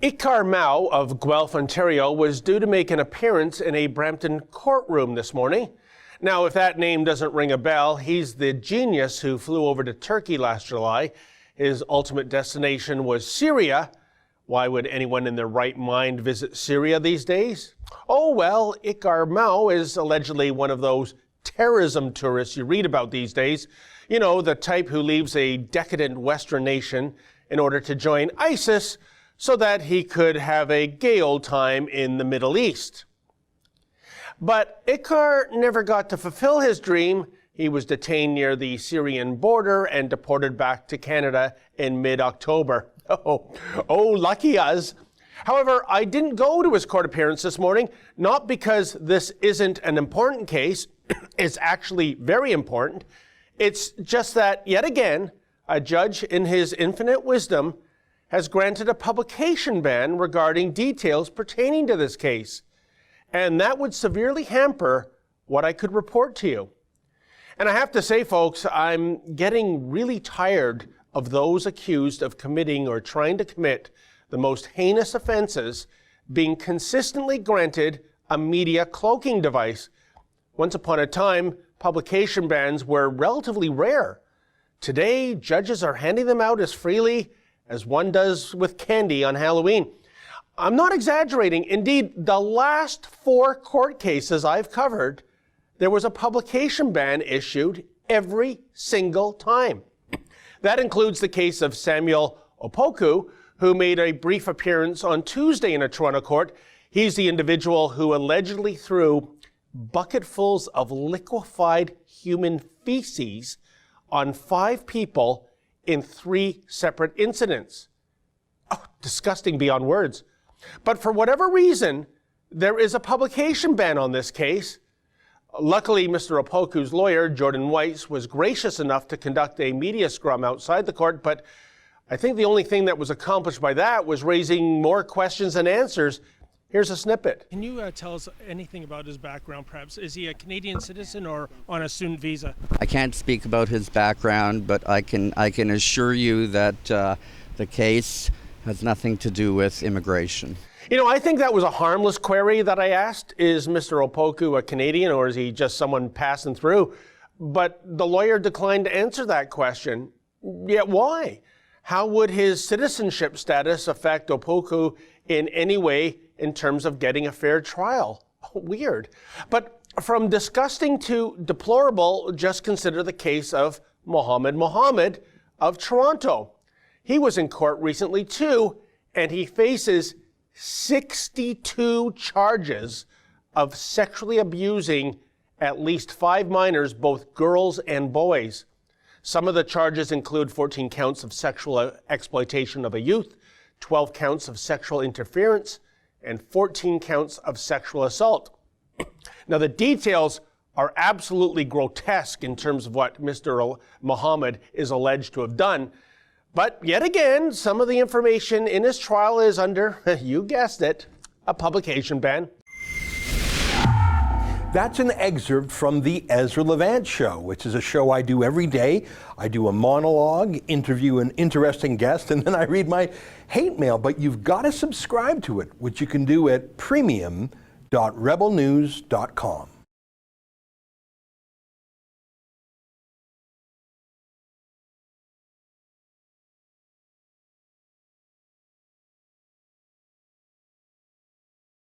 Ikar Mao of Guelph, Ontario, was due to make an appearance in a Brampton courtroom this morning. Now, if that name doesn't ring a bell, he's the genius who flew over to Turkey last July. His ultimate destination was Syria. Why would anyone in their right mind visit Syria these days? Oh, well, Ikar Mao is allegedly one of those terrorism tourists you read about these days. You know, the type who leaves a decadent Western nation in order to join ISIS so that he could have a gay old time in the Middle East. But Ikar never got to fulfill his dream. He was detained near the Syrian border and deported back to Canada in mid-October. Oh, lucky us. However, I didn't go to his court appearance this morning, not because this isn't an important case. It's actually very important. It's just that, yet again, a judge in his infinite wisdom has granted a publication ban regarding details pertaining to this case. And that would severely hamper what I could report to you. And I have to say, folks, I'm getting really tired of those accused of committing or trying to commit the most heinous offenses being consistently granted a media cloaking device. Once upon a time, publication bans were relatively rare. Today, judges are handing them out as freely as one does with candy on Halloween. I'm not exaggerating. Indeed, the last 4 court cases I've covered, there was a publication ban issued every single time. That includes the case of Samuel Opoku, who made a brief appearance on Tuesday in a Toronto court. He's the individual who allegedly threw bucketfuls of liquefied human feces on 5 people in 3 separate incidents. Oh, disgusting beyond words. But for whatever reason, there is a publication ban on this case. Luckily, Mr. Opoku's lawyer, Jordan Weiss, was gracious enough to conduct a media scrum outside the court, but I think the only thing that was accomplished by that was raising more questions than answers. Here's a snippet. Can you tell us anything about his background, perhaps? Is he a Canadian citizen or on a student visa? I can't speak about his background, but I can assure you that the case has nothing to do with immigration. You know, I think that was a harmless query that I asked. Is Mr. Opoku a Canadian or is he just someone passing through? But the lawyer declined to answer that question. Yet why? How would his citizenship status affect Opoku in any way in terms of getting a fair trial? Weird. But from disgusting to deplorable, just consider the case of Mohammed of Toronto. He was in court recently too, and he faces 62 charges of sexually abusing at least 5 minors, both girls and boys. Some of the charges include 14 counts of sexual exploitation of a youth, 12 counts of sexual interference, and 14 counts of sexual assault. Now, the details are absolutely grotesque in terms of what Mr. Mohammed is alleged to have done. But yet again, some of the information in his trial is under, you guessed it, a publication ban. That's an excerpt from the Ezra Levant Show, which is a show I do every day. I do a monologue, interview an interesting guest, and then I read my hate mail. But you've got to subscribe to it, which you can do at premium.rebelnews.com.